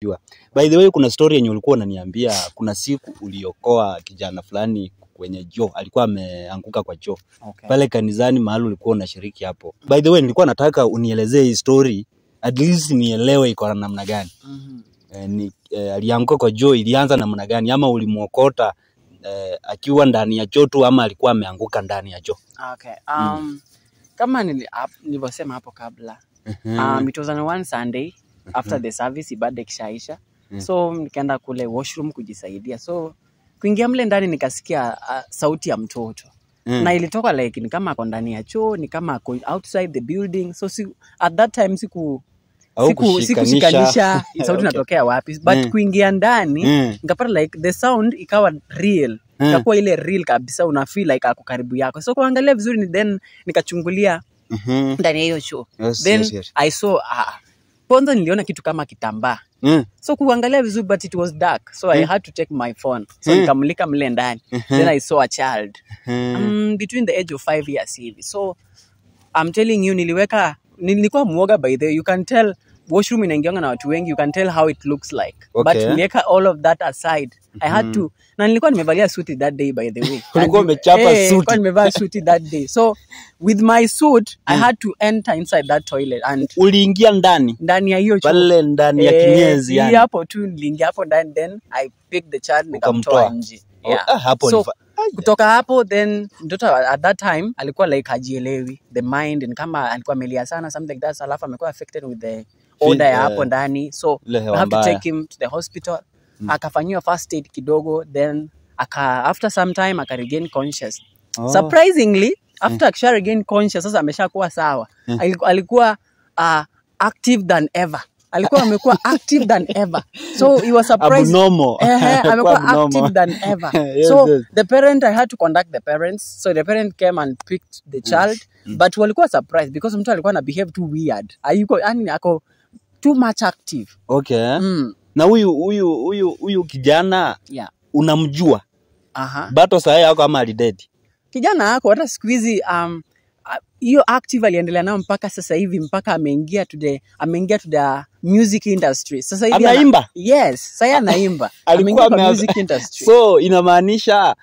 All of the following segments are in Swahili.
umebarikiwa. By the way, kuna story yenye ulikuwa unaniambia kuna siku uliokoa kijana fulani kwenye choo, alikuwa ameanguka kwa choo. Okay. Pale kanisani mahali ulikuwa unashiriki hapo. By the way, nilikuwa nataka unielezee hii story at least nielewe iko namna gani. Alianguka kwa choo, ilianza namna gani, ama ulimuokota akiwa ndani ya choo tu ama alikuwa ameanguka ndani ya choo? Okay. Kama nilivyosema hapo kabla, it was on one Sunday after the service, ibada kishaisha. So nikaenda kule washroom kujisaidia. So kuingia mle ndani nikasikia sauti ya mtoto. Na ilitoka like ni kama ako ndani ya choo, ni kama ako outside the building. So at that time sikushikanisha sauti inatokea wapi, but kuingia ndani nikapata like the sound ikawa real. Ikakuwa ile real kabisa, una feel like ako karibu yako. So kuangalia vizuri then nikachungulia ndani ya hiyo choo. Then I saw kwanza niliona kitu kama kitambaa. So kuangalia vizuri, but it was dark, so I had to take my phone. So nikamulika mle ndani. Then I saw a child between the age of 5 years hivi. So I'm telling you, nilikuwa muoga by the way. You can tell washroom inaingianga na watu wengi, you can tell how it looks like. Okay. But niliweka all of that aside. I had to, na nilikuwa nimevalia suit that day by the way. Ulikuwa umechapa suit. Nilikuwa nimevaa suit that day. So with my suit I had to enter inside that toilet and uliingia ndani ya hiyo choo. Pale ndani ya kinyezi yani. Hapo tu niliingia hapo ndani, then I picked the child nikamtoa nje. Hapo so, kutoka hapo then mtoto at that time alikuwa like hajielewi, the mind ni kama alikuwa amelia sana something like that, alafu amekuwa affected with the odor ya hapo ndani. So we have to take him to the hospital. Akafanyiwa first aid kidogo, then after some time regain conscious. Surprisingly after akisha regain conscious sasa ameshakuwa sawa. Alikuwa active than ever. Alikuwa amekuwa active than ever. So he was surprised. Amekuwa active than ever. So the parent, I had to contact the parents. So the parent came and picked the child. But walikuwa surprised because mtu alikuwa na behave too weird. Ako too much active. Okay. Na huyu kijana unamjua? Bato saa yako ama alidedi? Kijana hako hata siku hizi hiyo active aliendelea nao mpaka sasa hivi, mpaka ameingia to the music industry. Sasa hivi anaimba? Yes, sasa anaimba. Ameingia kwa music industry. So inamaanisha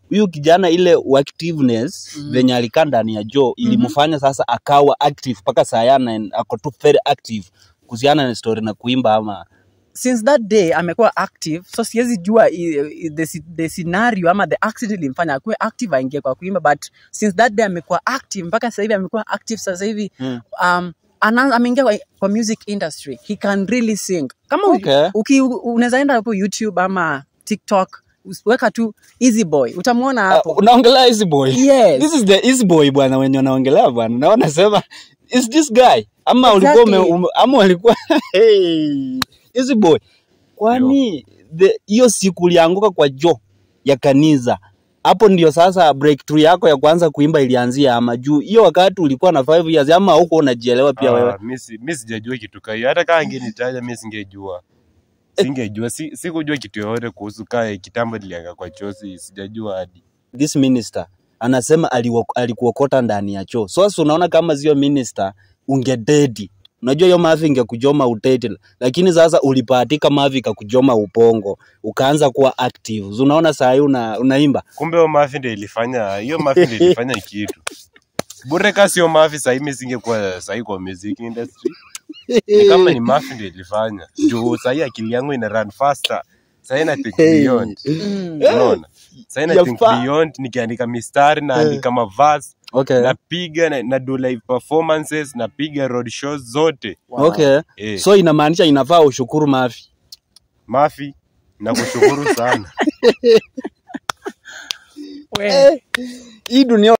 huyu kijana ile activeness venye alikaa ndani ya choo ilimfanya sasa akawa active mpaka saa yana ako tu very active kuhusiana na story na kuimba ama? Since that day amekuwa active. So siwezi jua the scenario ama the accident ilimfanya akuwe active aingie kwa kuimba, but since that day amekuwa active mpaka sasa hivi amekuwa active. Sasa hivi ameingia kwa music industry. He can really sing. Kama unaweza enda hapo YouTube ama TikTok, weka tu Easy Boy, utamuona hapo. Unaongelea Easy Boy? Yes. This is the Easy Boy bwana wenye unaongelea bwana. Naona sema is this guy ama ulikuwa ama walikuwa Easy Boy. Kwani hiyo siku ulianguka kwa choo ya kanisa, hapo ndio sasa breakthrough yako ya kwanza kuimba ilianzia ama juu hiyo wakati ulikuwa na 5 years ama huko unajielewa pia wewe? Mimi sijajua kitu kai. Hata kama angenitaja mimi singejua. Sikujua kitu yote kuhusu kai kitambo nilianga kwa choo, sijajua hadi. This minister anasema alikuokota ndani ya choo. So unaona kama sio minister ungededi. Unajua hiyo mavi ingekujoma utete, lakini sasa ulipatika mavi ikakujoma upongo, ukaanza kuwa active. Unaona saa hii unaimba. Kumbe hiyo mavi ndio ilifanya kitu. Bure kasi hiyo mavi saa hii mimi singekuwa saa hii kwa music industry. Ni kama ni mavi ndio ilifanya. Juu saa hii akili yangu ina run faster. Saa hii na think beyond. Unaona? Saa hii na think beyond, nikiandika mistari na andika verse. Okay. Napiga na do live performances, napiga road shows zote. Wow. Okay. So inamaanisha inafaa ushukuru Mafi. Nakushukuru sana. Hii dunia